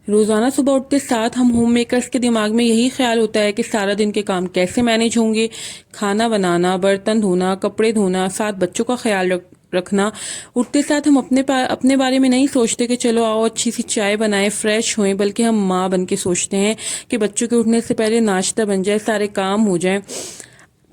रोज़ाना सुबह उठते साथ हम होम मेकर्स के दिमाग में यही ख्याल होता है कि सारा दिन के काम कैसे मैनेज होंगे। खाना बनाना, बर्तन धोना, कपड़े धोना, साथ बच्चों का ख्याल रखना। उठते साथ हम अपने बारे में नहीं सोचते कि चलो आओ अच्छी सी चाय बनाएं, फ्रेश होएं, बल्कि हम माँ बन के सोचते हैं कि बच्चों के उठने से पहले नाश्ता बन जाए, सारे काम हो जाएं।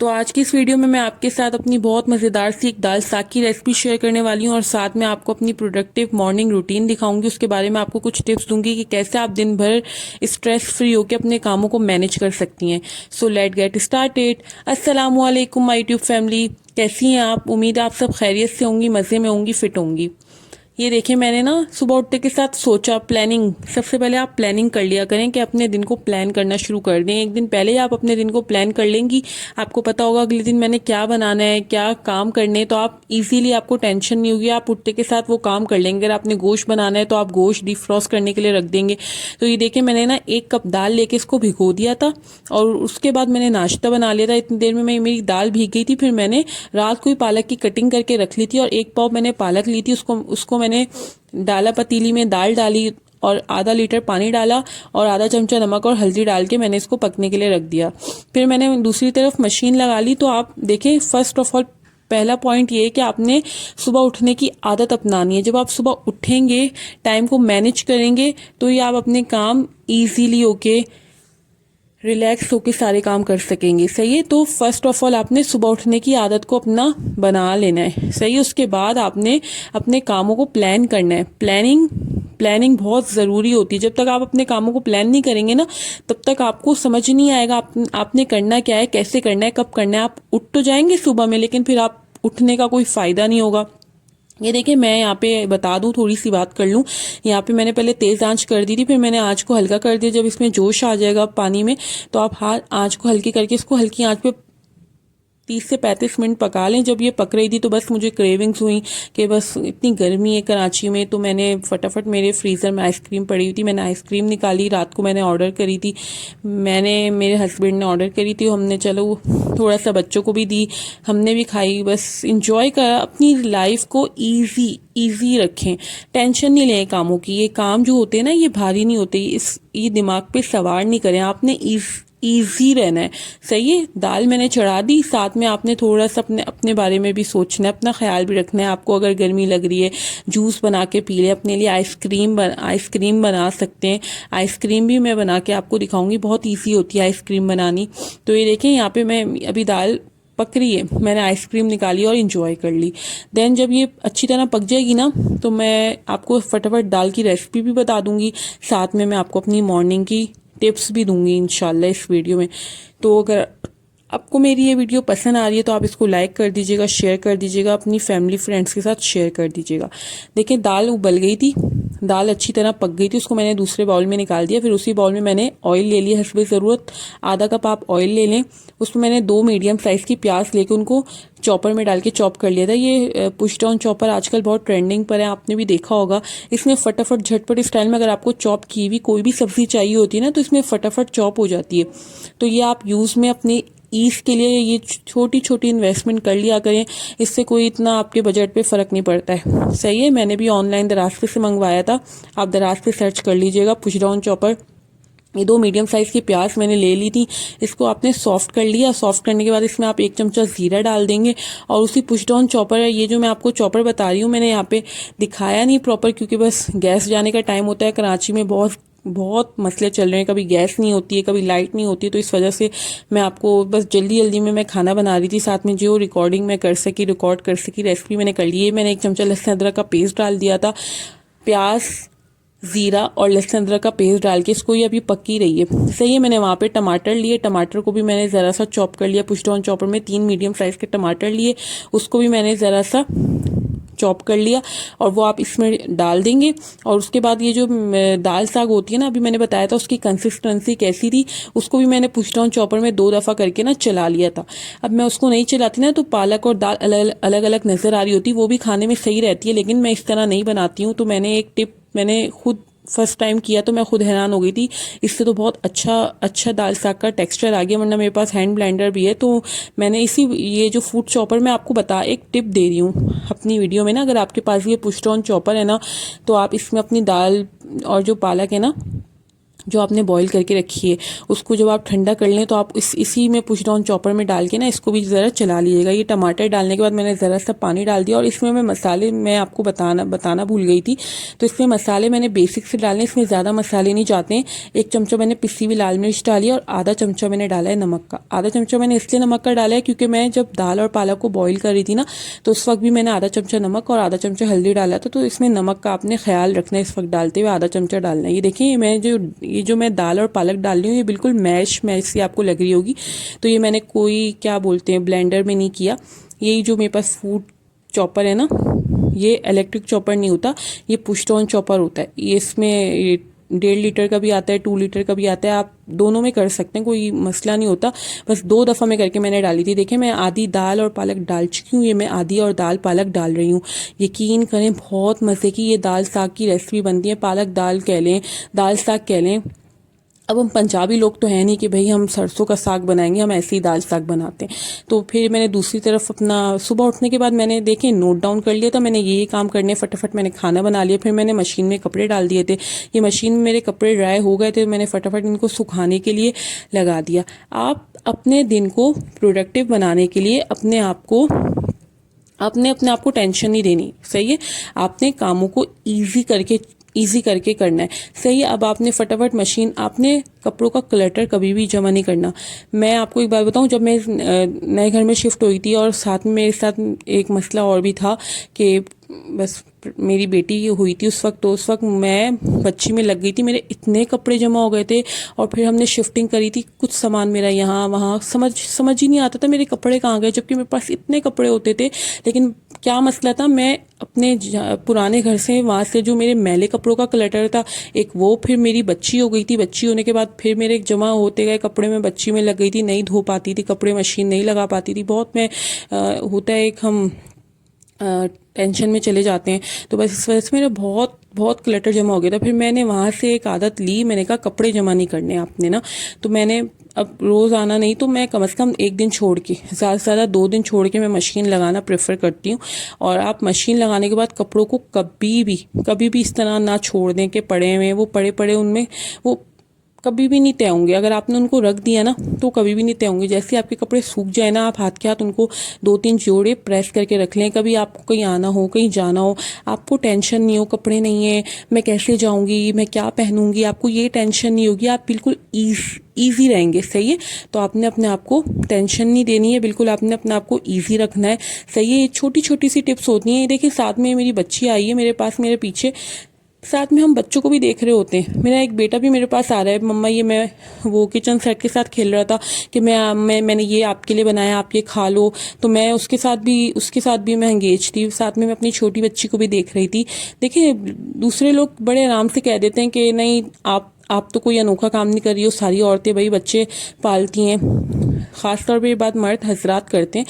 तो आज की इस वीडियो में मैं आपके साथ अपनी बहुत मज़ेदार सी एक दाल साग की रेसिपी शेयर करने वाली हूँ और साथ में आपको अपनी प्रोडक्टिव मॉर्निंग रूटीन दिखाऊंगी। उसके बारे में आपको कुछ टिप्स दूंगी कि कैसे आप दिन भर स्ट्रेस फ्री होकर अपने कामों को मैनेज कर सकती हैं। So let get started. अस्सलाम वालेकुम माय यूट्यूब फैमिली, कैसी हैं आप? उम्मीद है आप सब खैरियत से होंगी, मज़े में होंगी, फिट होंगी। ये देखिए, मैंने ना सुबह उठते के साथ सोचा, प्लानिंग, सबसे पहले आप प्लानिंग कर लिया करें कि अपने दिन को प्लान करना शुरू कर दें। एक दिन पहले ही आप अपने दिन को प्लान कर लेंगी, आपको पता होगा अगले दिन मैंने क्या बनाना है, क्या काम करने हैं, तो आप इजीली, आपको टेंशन नहीं होगी, आप उठते के साथ वो काम कर लेंगे। अगर आपने गोश्त बनाना है तो आप गोश्त डिफ्रॉस्ट करने के लिए रख देंगे। तो ये देखिए, मैंने ना 1 कप दाल लेके इसको भिगो दिया था और उसके बाद मैंने नाश्ता बना लिया था। इतनी देर में मेरी दाल भीग गई थी। फिर मैंने रात को ही पालक की कटिंग करके रख ली थी और 1 पाव मैंने पालक ली थी, उसको मैंने डाला पतीली में, दाल डाली और आधा लीटर पानी डाला और आधा चमचा नमक और हल्दी डाल के मैंने इसको पकने के लिए रख दिया। फिर मैंने दूसरी तरफ मशीन लगा ली। तो आप देखें, फर्स्ट ऑफ ऑल पहला पॉइंट ये है कि आपने सुबह उठने की आदत अपनानी है। जब आप सुबह उठेंगे, टाइम को मैनेज करेंगे, तो ये आप अपने काम इजीली होके, रिलैक्स होकर सारे काम कर सकेंगे। सही है। तो फर्स्ट ऑफ ऑल आपने सुबह उठने की आदत को अपना बना लेना है। सही है। उसके बाद आपने अपने कामों को प्लान करना है। प्लानिंग बहुत ज़रूरी होती है। जब तक आप अपने कामों को प्लान नहीं करेंगे ना, तब तक आपको समझ नहीं आएगा आपने करना क्या है, कैसे करना है, कब करना है। आप उठ तो जाएंगे सुबह में, लेकिन फिर आप उठने का कोई फ़ायदा नहीं होगा। ये देखिए, मैं यहाँ पे बता दूं, थोड़ी सी बात कर लूं। यहाँ पे मैंने पहले तेज़ आंच कर दी थी, फिर मैंने आंच को हल्का कर दिया। जब इसमें जोश आ जाएगा पानी में, तो आप आंच को हल्की करके इसको हल्की आंच पे 30 से 35 मिनट पका लें। जब ये पक रही थी तो बस मुझे क्रेविंग्स हुई कि बस इतनी गर्मी है कराची में, तो मैंने फटाफट, मेरे फ्रीज़र में आइसक्रीम पड़ी हुई थी, मैंने आइसक्रीम निकाली। रात को मैंने ऑर्डर करी थी, मेरे हस्बैंड ने ऑर्डर करी थी, हमने चलो थोड़ा सा बच्चों को भी दी, हमने भी खाई, बस इंजॉय करा। अपनी लाइफ को ईजी रखें, टेंशन नहीं लें कामों की। ये काम जो होते हैं ना, ये भारी नहीं होते, ये दिमाग पे सवार नहीं करें। आपने ईजी रहना है। सही है। दाल मैंने चढ़ा दी, साथ में आपने थोड़ा सा अपने बारे में भी सोचना है, अपना ख्याल भी रखना है। आपको अगर गर्मी लग रही है, जूस बना के पी ले, अपने लिए आइसक्रीम बना सकते हैं। आइसक्रीम भी मैं बना के आपको दिखाऊंगी, बहुत ईजी होती है आइसक्रीम बनानी। तो ये देखें, यहाँ पे मैं अभी दाल पक रही है, मैंने आइसक्रीम निकाली और इंजॉय कर ली। देन जब ये अच्छी तरह पक जाएगी ना, तो मैं आपको फटाफट दाल की रेसिपी भी बता दूंगी, साथ में मैं आपको अपनी मॉर्निंग की टिप्स भी दूंगी इंशाल्लाह इस वीडियो में। तो अगर आपको मेरी ये वीडियो पसंद आ रही है तो आप इसको लाइक कर दीजिएगा, शेयर कर दीजिएगा, अपनी फैमिली फ्रेंड्स के साथ शेयर कर दीजिएगा। देखिए, दाल उबल गई थी, दाल अच्छी तरह पक गई थी, उसको मैंने दूसरे बाउल में निकाल दिया। फिर उसी बाउल में मैंने ऑयल ले लिया हस्बे ज़रूरत, आधा कप आप ऑयल ले लें। उसमें मैंने 2 मीडियम साइज़ की प्याज लेके उनको चॉपर में डाल के चॉप कर लिया था। ये पुश डाउन चॉपर आजकल बहुत ट्रेंडिंग पर है, आपने भी देखा होगा। इसमें फटाफट झटपट स्टाइल में अगर आपको चॉप की हुई कोई भी सब्ज़ी चाहिए होती है ना, तो इसमें फटाफट चॉप हो जाती है। तो ये आप यूज़ में अपनी ईज के लिए ये छोटी छोटी इन्वेस्टमेंट कर लिया करें, इससे कोई इतना आपके बजट पे फ़र्क नहीं पड़ता है। सही है। मैंने भी ऑनलाइन दरास्ते से मंगवाया था, आप दरास्ते सर्च कर लीजिएगा, पुश डाउन चॉपर। ये 2 मीडियम साइज़ की प्याज मैंने ले ली थी, इसको आपने सॉफ्ट कर लिया। सॉफ्ट करने के बाद इसमें आप 1 चमचा ज़ीरा डाल देंगे और उसी पुश डाउन चॉपर है, ये जो मैं आपको चॉपर बता रही हूँ, मैंने यहाँ पे दिखाया नहीं प्रॉपर, क्योंकि बस गैस जाने का टाइम होता है। कराची में बहुत मसले चल रहे हैं, कभी गैस नहीं होती है, कभी लाइट नहीं होती है, तो इस वजह से मैं आपको बस जल्दी में मैं खाना बना रही थी, साथ में जो रिकॉर्डिंग मैं रिकॉर्ड कर सकी रेसिपी मैंने कर ली है। मैंने 1 चमचा लहसुन अदरक का पेस्ट डाल दिया था। प्याज, ज़ीरा और लहसुन अदरक का पेस्ट डाल के इसको ये अभी पकी रही है। सही है। मैंने वहाँ पे टमाटर लिए, टमाटर को भी मैंने ज़रा सा चॉप कर लिया। पुश डाउन चॉपर में 3 मीडियम साइज़ के टमाटर लिए, उसको भी मैंने ज़रा सा चॉप कर लिया और वो आप इसमें डाल देंगे। और उसके बाद ये जो दाल साग होती है ना, अभी मैंने बताया था उसकी कंसिस्टेंसी कैसी थी, उसको भी मैंने पुश डाउन चॉपर में 2 दफ़ा करके ना चला लिया था। अब मैं उसको नहीं चलाती ना, तो पालक और दाल अलग अलग नज़र आ रही होती, वो भी खाने में सही रहती है, लेकिन मैं इस तरह नहीं बनाती हूँ। तो मैंने एक टिप मैंने खुद फर्स्ट टाइम किया तो मैं खुद हैरान हो गई थी, इससे तो बहुत अच्छा दाल साग का टेक्सचर आ गया। वरना मेरे पास हैंड ब्लेंडर भी है, तो मैंने ये जो फूड चॉपर मैं आपको एक टिप दे रही हूँ अपनी वीडियो में ना, अगर आपके पास ये पुश डाउन चॉपर है ना, तो आप इसमें अपनी दाल और जो पालक है ना, जो आपने बॉईल करके रखी है उसको जब आप ठंडा कर लें तो आप इसी में पुश डाउन चॉपर में डाल के ना इसको भी ज़रा चला लीजिएगा। ये टमाटर डालने के बाद मैंने ज़रा सा पानी डाल दिया, और इसमें मैं मसाले मैं आपको बताना भूल गई थी। तो इसमें मसाले मैंने बेसिक से डालने, इसमें ज़्यादा मसाले नहीं जाते हैं। 1 चमचा मैंने पिसी हुई लाल मिर्च डाली और आधा चमचा मैंने डाला है नमक का। आधा चमचा मैंने इसलिए नमक का डाला है क्योंकि मैं जब दाल और पालक को बॉईल कर रही थी ना, तो उस वक्त भी मैंने आधा चमचा नमक और आधा चमचा हल्दी डाला था। तो इसमें नमक का आपने ख्याल रखना है, इस वक्त डालते हुए आधा चमचा डालना है। ये देखिए ये जो मैं दाल और पालक डाल रही हूँ ये बिल्कुल मैश सी आपको लग रही होगी। तो ये मैंने कोई क्या बोलते हैं ब्लेंडर में नहीं किया। यही जो मेरे पास फूड चॉपर है ना, ये इलेक्ट्रिक चॉपर नहीं होता, ये पुश डाउन चॉपर होता है। ये इसमें 1.5 लीटर का भी आता है, 2 लीटर का भी आता है, आप दोनों में कर सकते हैं, कोई मसला नहीं होता। बस 2 दफ़ा में करके मैंने डाली थी। देखिए मैं आधी दाल और पालक डाल चुकी हूँ, ये मैं आधी और दाल पालक डाल रही हूँ। यकीन करें बहुत मज़े की ये दाल साग की रेसिपी बनती है। पालक दाल कह लें, दाल साग कह लें। अब हम पंजाबी लोग तो हैं नहीं कि भाई हम सरसों का साग बनाएंगे, हम ऐसे ही दाल साग बनाते हैं। तो फिर मैंने दूसरी तरफ अपना सुबह उठने के बाद मैंने देखें नोट डाउन कर लिया था, मैंने ये काम करने फटाफट मैंने खाना बना लिया। फिर मैंने मशीन में कपड़े डाल दिए थे, ये मशीन में मेरे कपड़े ड्राई हो गए थे, मैंने फटाफट इनको सुखाने के लिए लगा दिया। आप अपने दिन को प्रोडक्टिव बनाने के लिए अपने आप को टेंशन नहीं देनी, सही है। आपने कामों को ईजी करके करना है, सही है। अब आपने फटाफट मशीन, आपने कपड़ों का क्लटर कभी भी जमा नहीं करना। मैं आपको एक बात बताऊं, जब मैं नए घर में शिफ्ट हुई थी और साथ में मेरे साथ एक मसला और भी था कि बस मेरी बेटी हुई थी उस वक्त, तो उस वक्त मैं बच्ची में लग गई थी, मेरे इतने कपड़े जमा हो गए थे। और फिर हमने शिफ्टिंग करी थी, कुछ सामान मेरा यहाँ वहाँ समझ ही नहीं आता था मेरे कपड़े कहाँ गए, जबकि मेरे पास इतने कपड़े होते थे। लेकिन क्या मसला था, मैं अपने पुराने घर से वहाँ से जो मेरे मैले कपड़ों का क्लटर था एक वो, फिर मेरी बच्ची हो गई थी, बच्ची होने के बाद फिर मेरे जमा होते गए कपड़े में बच्ची में लग गई थी, नहीं धो पाती थी कपड़े, मशीन नहीं लगा पाती थी। बहुत मैं होता है एक हम टेंशन में चले जाते हैं। तो बस इस वजह से मेरा बहुत बहुत क्लटर जमा हो गया था। फिर मैंने वहाँ से एक आदत ली, मैंने कहा कपड़े जमा नहीं करने आपने ना। तो मैंने अब रोज़ आना नहीं तो मैं कम से कम 1 दिन छोड़ के, ज़्यादा से ज़्यादा 2 दिन छोड़ के मैं मशीन लगाना प्रेफर करती हूँ। और आप मशीन लगाने के बाद कपड़ों को कभी भी इस तरह ना छोड़ दें कि पड़े हुए वो पड़े उनमें वो कभी भी नहीं तय होंगे। अगर आपने उनको रख दिया ना तो कभी भी नहीं तय होंगे। जैसे आपके कपड़े सूख जाए ना, आप हाथ के हाथ उनको 2-3 जोड़े प्रेस करके रख लें। कभी आपको कहीं आना हो, कहीं जाना हो, आपको टेंशन नहीं हो कपड़े नहीं है, मैं कैसे जाऊंगी, मैं क्या पहनूंगी, आपको ये टेंशन नहीं होगी, आप बिल्कुल ईजी रहेंगे, सही है। तो आपने अपने आप को टेंशन नहीं देनी है, बिल्कुल आपने अपने आप को ईजी रखना है, सही है। छोटी छोटी सी टिप्स होती हैं। देखिए साथ में मेरी बच्ची आई है मेरे पास, मेरे पीछे, साथ में हम बच्चों को भी देख रहे होते हैं। मेरा एक बेटा भी मेरे पास आ रहा है, मम्मा ये मैं वो किचन सेट के साथ खेल रहा था कि मैंने ये आपके लिए बनाया, आप ये खा लो। तो मैं उसके साथ भी मैं एंगेज थी, साथ में मैं अपनी छोटी बच्ची को भी देख रही थी। देखिए दूसरे लोग बड़े आराम से कह देते हैं कि नहीं आप तो कोई अनोखा काम नहीं कर रही हो, सारी औरतें भाई बच्चे पालती हैं। ख़ासतौर पे ये बात मर्द हजरात करते हैं,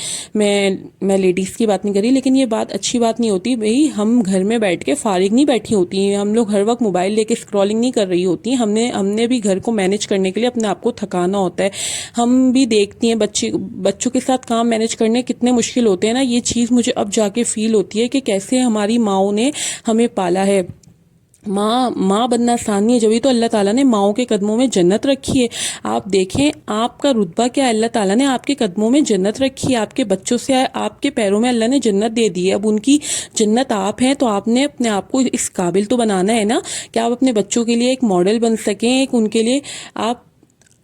मैं लेडीज़ की बात नहीं कर रही। लेकिन ये बात अच्छी बात नहीं होती भाई। हम घर में बैठ के फारिग नहीं बैठी होती हैं, हम लोग हर वक्त मोबाइल लेके स्क्रॉलिंग नहीं कर रही होती हैं। हमने भी घर को मैनेज करने के लिए अपने आप को थकाना होता है। हम भी देखती हैं बच्चों के साथ काम मैनेज करने कितने मुश्किल होते हैं ना। ये चीज़ मुझे अब जाके फील होती है कि कैसे हमारी माओ ने हमें पाला है। माँ बनना आसान नहीं है, जब ही तो अल्लाह ताला ने माओं के कदमों में जन्नत रखी है। आप देखें आपका रुतबा क्या है, अल्लाह ताला ने आपके कदमों में जन्नत रखी है। आपके बच्चों से आपके पैरों में अल्लाह ने जन्नत दे दी है। अब उनकी जन्नत आप हैं, तो आपने अपने आप को इस काबिल तो बनाना है ना कि आप अपने बच्चों के लिए एक मॉडल बन सकें, एक उनके लिए आप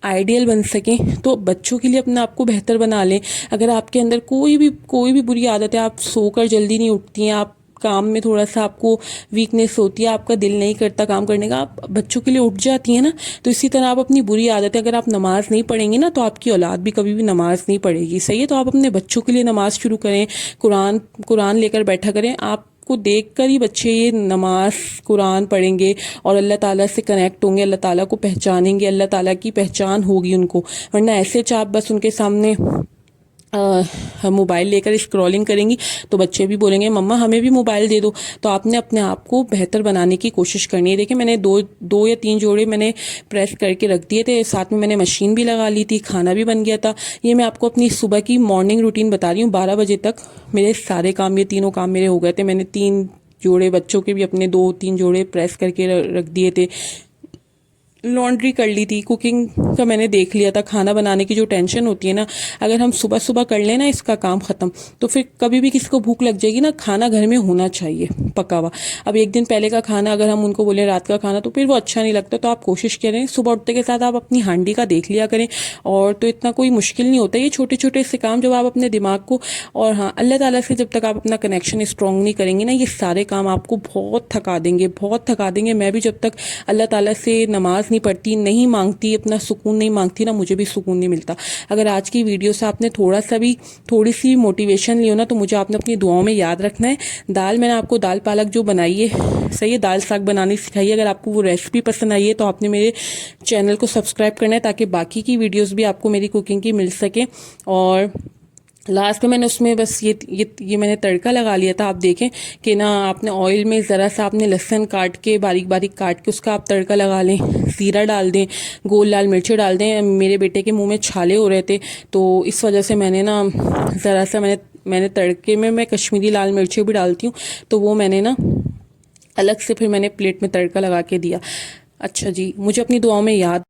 आइडियल बन सकें। तो बच्चों के लिए अपने आप को बेहतर बना लें। अगर आपके अंदर कोई भी बुरी आदत है, आप सोकर जल्दी नहीं उठती हैं, आप काम में थोड़ा सा आपको वीकनेस होती है, आपका दिल नहीं करता काम करने का, आप बच्चों के लिए उठ जाती है ना। तो इसी तरह आप अपनी बुरी आदत है, अगर आप नमाज नहीं पढ़ेंगी ना तो आपकी औलाद भी कभी भी नमाज नहीं पढ़ेगी, सही है। तो आप अपने बच्चों के लिए नमाज शुरू करें, कुरान लेकर बैठा करें। आप को देखकर ही बच्चे ये नमाज कुरान पढ़ेंगे और अल्लाह ताला से कनेक्ट होंगे, अल्लाह ताला को पहचानेंगे, अल्लाह ताला की पहचान होगी उनको। वरना ऐसे आप बस उनके सामने मोबाइल लेकर स्क्रॉलिंग करेंगी तो बच्चे भी बोलेंगे मम्मा हमें भी मोबाइल दे दो। तो आपने अपने आप को बेहतर बनाने की कोशिश करनी है। देखिए मैंने दो या 3 जोड़े मैंने प्रेस करके रख दिए थे, साथ में मैंने मशीन भी लगा ली थी, खाना भी बन गया था। ये मैं आपको अपनी सुबह की मॉर्निंग रूटीन बता रही हूँ। 12 बजे तक मेरे सारे काम, ये तीनों काम मेरे हो गए थे। मैंने 3 जोड़े बच्चों के भी अपने 2-3 जोड़े प्रेस करके रख दिए थे। लॉन्ड्री कर ली थी, कुकिंग का मैंने देख लिया था। खाना बनाने की जो टेंशन होती है ना, अगर हम सुबह सुबह कर लेना इसका काम ख़त्म, तो फिर कभी भी किसी को भूख लग जाएगी ना, खाना घर में होना चाहिए पका हुआ। अब एक दिन पहले का खाना अगर हम उनको बोले रात का खाना, तो फिर वो अच्छा नहीं लगता। तो आप कोशिश करें सुबह उठते के साथ आप अपनी हांडी का देख लिया करें, और तो इतना कोई मुश्किल नहीं होता। ये छोटे छोटे से काम जब आप अपने दिमाग को, और हाँ, अल्लाह ताला से जब तक आप अपना कनेक्शन स्ट्रॉन्ग नहीं करेंगे ना, ये सारे काम आपको बहुत थका देंगे, बहुत थका देंगे। मैं भी जब तक अल्लाह ताला से नमाज नहीं पढ़ती, नहीं मांगती, अपना सुकून नहीं मांगती ना, मुझे भी सुकून नहीं मिलता। अगर आज की वीडियो से आपने थोड़ी सी मोटिवेशन ली हो ना, तो मुझे आपने अपनी दुआओं में याद रखना है। दाल मैंने आपको दाल पालक जो बनाई है, सही है, दाल साग बनानी सिखाई है। अगर आपको वो रेसिपी पसंद आई है तो आपने मेरे चैनल को सब्सक्राइब करना है, ताकि बाकी की वीडियोस भी आपको मेरी कुकिंग की मिल सके। और लास्ट में मैंने उसमें बस ये मैंने तड़का लगा लिया था। आप देखें कि ना, आपने ऑयल में ज़रा सा आपने लहसुन काट के बारीक बारीक काट के उसका आप तड़का लगा लें, ज़ीरा डाल दें, गोल लाल मिर्ची डाल दें। मेरे बेटे के मुंह में छाले हो रहे थे, तो इस वजह से मैंने ना ज़रा सा मैंने तड़के में मैं कश्मीरी लाल मिर्ची भी डालती हूँ, तो वो मैंने ना अलग से फिर मैंने प्लेट में तड़का लगा के दिया। अच्छा जी, मुझे अपनी दुआओं में याद